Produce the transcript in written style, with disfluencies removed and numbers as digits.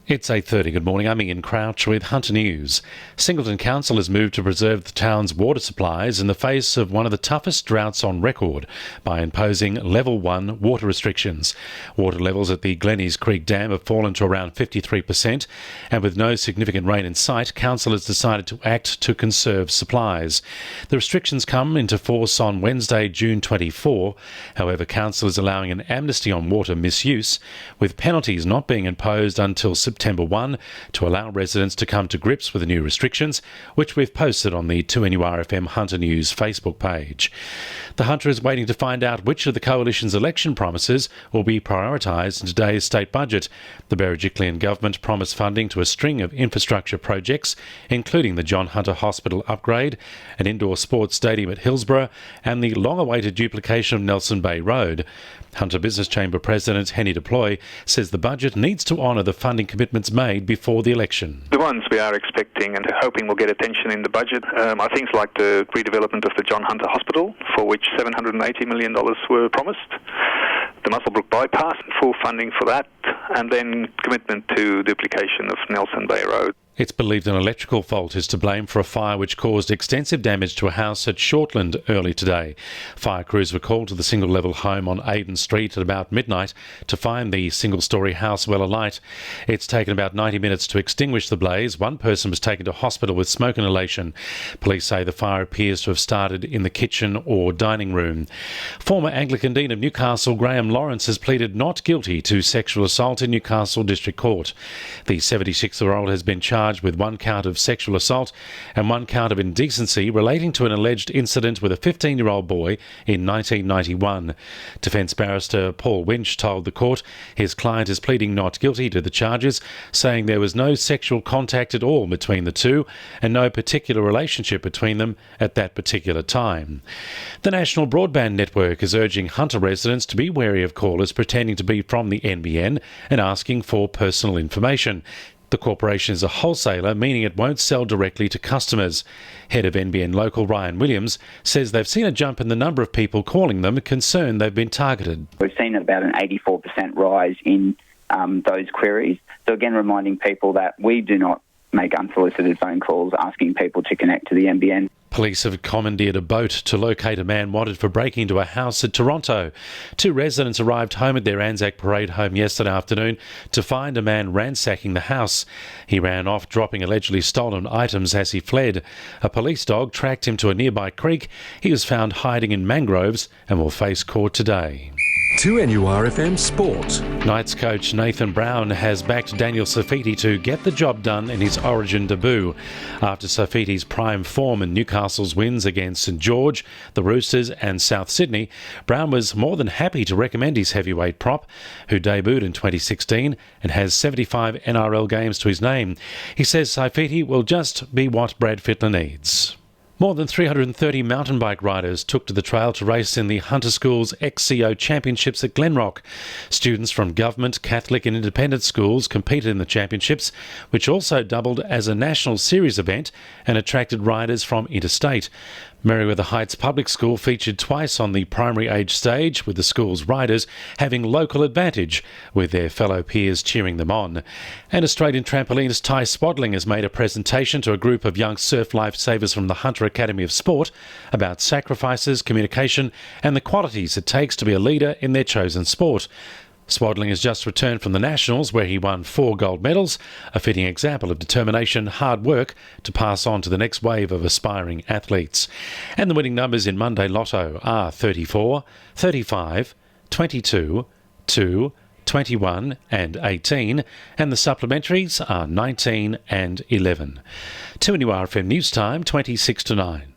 It's 8:30. Good morning. I'm Ian Crouch with Hunter News. Singleton Council has moved to preserve the town's water supplies in the face of one of the toughest droughts on record by imposing Level 1 water restrictions. Water levels at the Glennies Creek Dam have fallen to around 53%, and with no significant rain in sight, Council has decided to act to conserve supplies. The restrictions come into force on Wednesday, June 24. However, Council is allowing an amnesty on water misuse, with penalties not being imposed until September 1 to allow residents to come to grips with the new restrictions, which we've posted on the 2NURFM Hunter News Facebook page. The Hunter is waiting to find out which of the Coalition's election promises will be prioritised in today's state budget. The Berejiklian government promised funding to a string of infrastructure projects, including the John Hunter Hospital upgrade, an indoor sports stadium at Hillsborough, and the long-awaited duplication of Nelson Bay Road. Hunter Business Chamber President Henny Deploy says the budget needs to honour the funding commitments made before the election. The ones we are expecting and hoping will get attention in the budget are things like the redevelopment of the John Hunter Hospital, for which $780 million were promised, the Muswellbrook bypass, full funding for that, and then commitment to duplication of Nelson Bay Road. It's believed an electrical fault is to blame for a fire which caused extensive damage to a house at Shortland early today. Fire crews were called to the single-level home on Aden Street at about midnight to find the single-storey house well alight. It's taken about 90 minutes to extinguish the blaze. One person was taken to hospital with smoke inhalation. Police say the fire appears to have started in the kitchen or dining room. Former Anglican Dean of Newcastle, Graham Lawrence, has pleaded not guilty to sexual assault in Newcastle District Court. The 76-year-old has been charged with one count of sexual assault and one count of indecency relating to an alleged incident with a 15-year-old boy in 1991. Defence barrister Paul Winch told the court his client is pleading not guilty to the charges, saying there was no sexual contact at all between the two and no particular relationship between them at that particular time. The National Broadband Network is urging Hunter residents to be wary of callers pretending to be from the NBN and asking for personal information. The corporation is a wholesaler, meaning it won't sell directly to customers. Head of NBN Local Ryan Williams says they've seen a jump in the number of people calling them, concerned they've been targeted. We've seen about an 84% rise in those queries. So again, reminding people that we do not make unsolicited phone calls asking people to connect to the NBN. Police have commandeered a boat to locate a man wanted for breaking into a house at Toronto. Two residents arrived home at their Anzac Parade home yesterday afternoon to find a man ransacking the house. He ran off, dropping allegedly stolen items as he fled. A police dog tracked him to a nearby creek. He was found hiding in mangroves and will face court today. 2NURFM Sport. Knights coach Nathan Brown has backed Daniel Safiti to get the job done in his Origin debut. After Safiti's prime form and Newcastle's wins against St George, the Roosters and South Sydney, Brown was more than happy to recommend his heavyweight prop, who debuted in 2016 and has 75 NRL games to his name. He says Safiti will just be what Brad Fittler needs. More than 330 mountain bike riders took to the trail to race in the Hunter School's XCO Championships at Glenrock. Students from government, Catholic and independent schools competed in the championships, which also doubled as a national series event and attracted riders from interstate. Merriweather Heights Public School featured twice on the primary age stage, with the school's riders having local advantage, with their fellow peers cheering them on. And Australian trampolinist Ty Swadling has made a presentation to a group of young surf lifesavers from the Hunter Academy of Sport about sacrifices, communication and the qualities it takes to be a leader in their chosen sport. Swadling has just returned from the Nationals, where he won 4 gold medals, a fitting example of determination, hard work to pass on to the next wave of aspiring athletes. And the winning numbers in Monday Lotto are 34, 35, 22, 2, 21 and 18, and the supplementaries are 19 and 11. 2NURFM News Time, 26 to 9.